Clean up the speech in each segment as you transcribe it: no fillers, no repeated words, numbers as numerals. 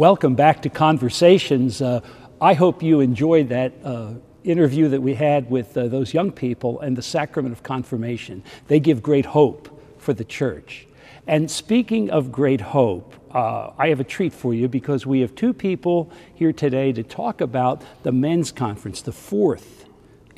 welcome back to Conversations. I hope you enjoyed that interview that we had with those young people and the sacrament of confirmation. They give great hope for the church. And speaking of great hope, I have a treat for you because we have two people here today to talk about the men's conference, the fourth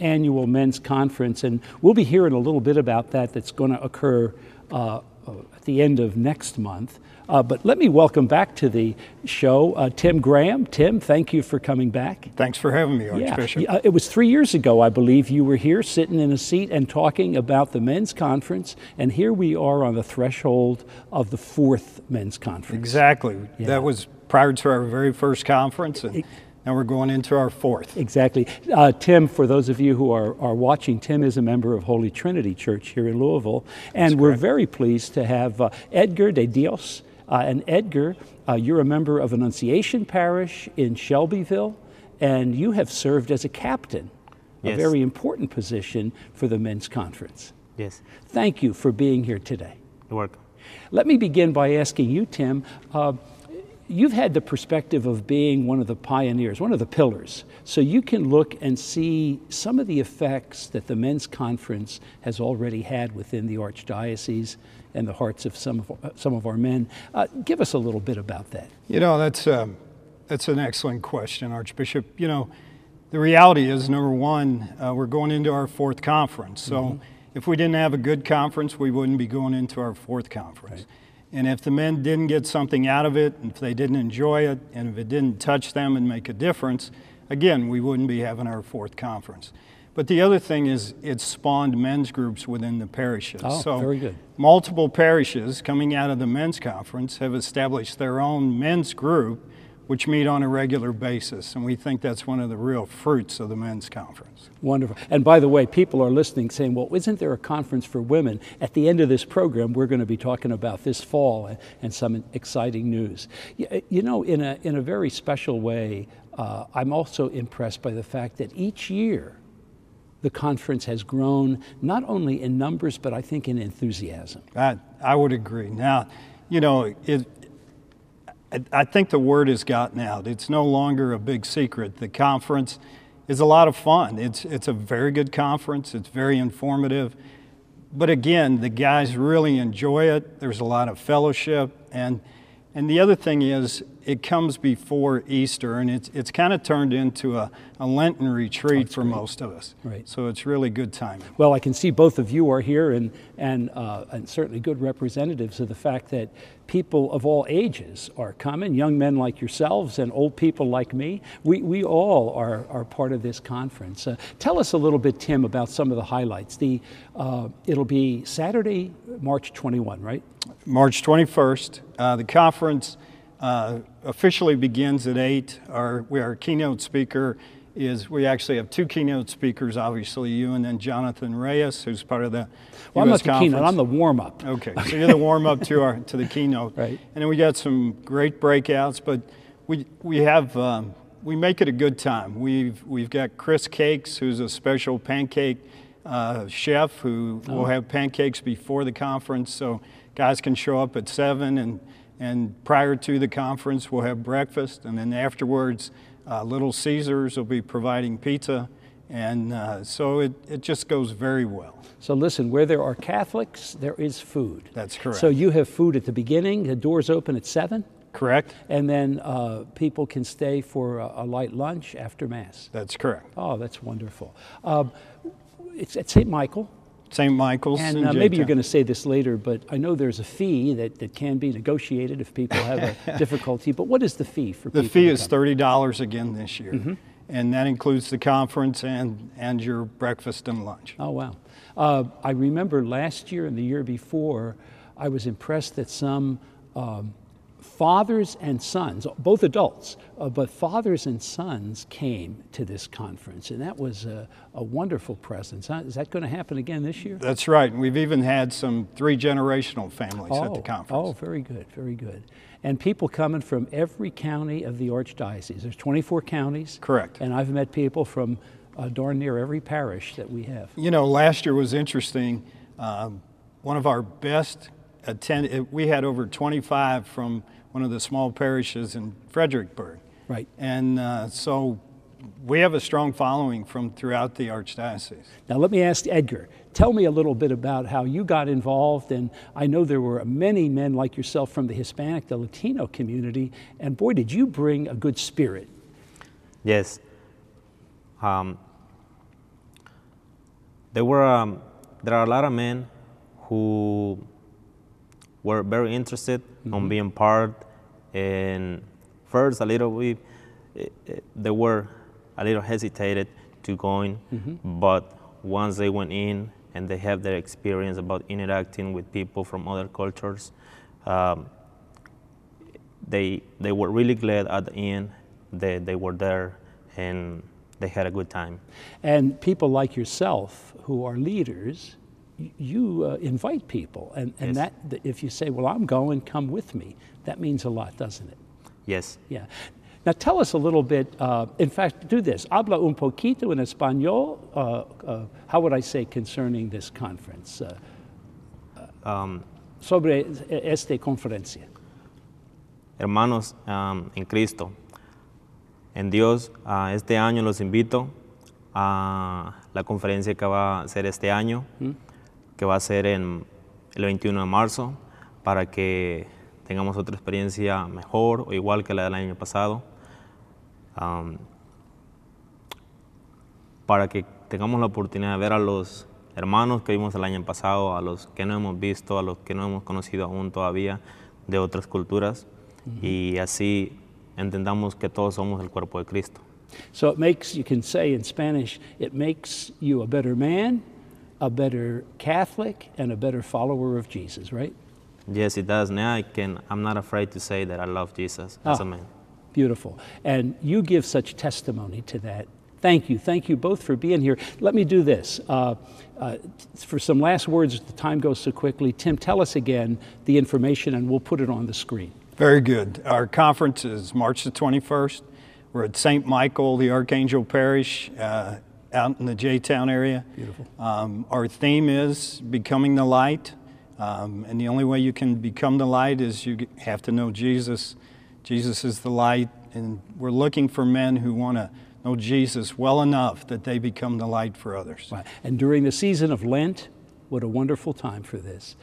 annual men's conference. And we'll be hearing a little bit about that. That's going to occur at the end of next month. But let me welcome back to the show Tim Graham. Tim, thank you for coming back. Thanks for having me, Archbishop. Yeah. It was 3 years ago, I believe, you were here sitting in a seat and talking about the men's conference, and here we are on the threshold of the fourth men's conference. Exactly. Yeah. That was prior to our very first conference, and now we're going into our fourth. Exactly. Tim, for those of you who are watching, Tim is a member of Holy Trinity Church here in Louisville, and we're very pleased to have Edgar de Dios. And Edgar, you're a member of Annunciation Parish in Shelbyville, and you have served as a captain, a very important position for the men's conference. Yes. Thank you for being here today. You're welcome. Let me begin by asking you, Tim, you've had the perspective of being one of the pioneers, one of the pillars, so you can look and see some of the effects that the men's conference has already had within the Archdiocese and the hearts of some of our men. Give us a little bit about that. You know, that's an excellent question, Archbishop. You know, the reality is, number one, we're going into our fourth conference. So if we didn't have a good conference, we wouldn't be going into our fourth conference. Right. And if the men didn't get something out of it, and if they didn't enjoy it, and if it didn't touch them and make a difference, again, we wouldn't be having our fourth conference. But the other thing is it spawned men's groups within the parishes. Oh, so very good. Multiple parishes coming out of the men's conference have established their own men's group, which meet on a regular basis. And we think that's one of the real fruits of the men's conference. Wonderful. And by the way, people are listening saying, well, isn't there a conference for women? At the end of this program, we're going to be talking about this fall and some exciting news. You know, in a very special way, I'm also impressed by the fact that each year, the conference has grown not only in numbers, but I think in enthusiasm. I would agree. Now, you know, I think the word has gotten out. It's no longer a big secret. The conference is a lot of fun. It's a very good conference. It's very informative. But again, the guys really enjoy it. There's a lot of fellowship. And the other thing is, it comes before Easter, and it's kind of turned into a Lenten retreat for most of us. Right. So it's really good timing. Well, I can see both of you are here and certainly good representatives of the fact that people of all ages are coming, young men like yourselves and old people like me. We all are part of this conference. Tell us a little bit, Tim, about some of the highlights. It'll be Saturday, March 21, right? March 21st. The conference officially begins at 8. Our keynote speaker is, we actually have two keynote speakers, obviously you and then Jonathan Reyes, who's part of the Well, I'm not the conference. keynote, I'm the warm-up. Okay, so you're the warm-up to the keynote. Right. And then we got some great breakouts, but we make it a good time. We've got Chris Cakes, who's a special pancake chef who will have pancakes before the conference, so guys can show up at 7 and prior to the conference, we'll have breakfast, and then afterwards, Little Caesars will be providing pizza, and so it just goes very well. So listen, where there are Catholics, there is food. That's correct. So you have food at the beginning, the doors open at 7? Correct. And then people can stay for a light lunch after Mass? That's correct. Oh, that's wonderful. It's at St. Michael. St. Michael's. And maybe you're going to say this later, but I know there's a fee that can be negotiated if people have a difficulty. But what is the fee for people? The fee is $30 again this year, and that includes the conference and your breakfast and lunch. Oh, wow. I remember last year and the year before, I was impressed that some fathers and sons, both adults, but fathers and sons came to this conference, and that was a wonderful presence. Is that going to happen again this year? That's right. We've even had some 3-generational families at the conference. Oh, very good, very good. And people coming from every county of the Archdiocese. There's 24 counties. Correct. And I've met people from darn near every parish that we have. You know, last year was interesting. One of our best attended, we had over 25 from one of the small parishes in Fredericksburg. Right. And so we have a strong following from throughout the Archdiocese. Now let me ask Edgar, tell me a little bit about how you got involved, and I know there were many men like yourself from the Hispanic, the Latino community, and boy, did you bring a good spirit. Yes. There are a lot of men who were very interested on being part, and first a little bit, they were a little hesitated to going, but once they went in and they have their experience about interacting with people from other cultures, they were really glad at the end that they were there and they had a good time. And people like yourself who are leaders, you invite people, and Yes. that if you say, well, I'm going, come with me, that means a lot, doesn't it? Yes. Yeah. Now tell us a little bit, in fact, do this, habla un poquito en español, how would I say concerning this conference, sobre esta conferencia. Hermanos en Cristo, en Dios, este año los invito a la conferencia que va a ser este año, que va a ser el 21 de marzo, para que tengamos otra experiencia mejor o igual que la del año pasado, para que tengamos la oportunidad de ver a los hermanos que vimos el año pasado, a los que no hemos visto, a los que no hemos conocido aún todavía de otras culturas, y así entendamos que todos somos el cuerpo de Cristo. So it makes, you can say in Spanish, it makes you a better man, a better Catholic, and a better follower of Jesus, right? Yes, it does. Now I'm not afraid to say that I love Jesus as a man. Beautiful. And you give such testimony to that. Thank you. Thank you both for being here. Let me do this. For some last words, the time goes so quickly. Tim, tell us again the information and we'll put it on the screen. Very good. Our conference is March the 21st. We're at St. Michael, the Archangel Parish, out in the J-Town area. Beautiful. Our theme is Becoming the Light. And the only way you can become the light is you have to know Jesus. Jesus is the light, and we're looking for men who want to know Jesus well enough that they become the light for others. Right. And during the season of Lent, what a wonderful time for this.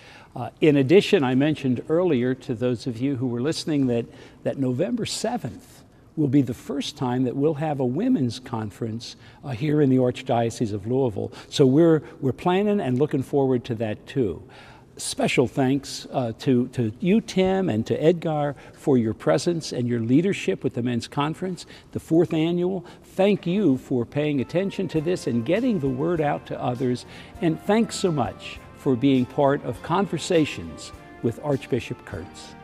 In addition, I mentioned earlier to those of you who were listening that November 7th will be the first time that we'll have a women's conference here in the Archdiocese of Louisville. So we're planning and looking forward to that too. Special thanks to you, Tim, and to Edgar for your presence and your leadership with the Men's Conference, the 4th annual. Thank you for paying attention to this and getting the word out to others. And thanks so much for being part of Conversations with Archbishop Kurtz.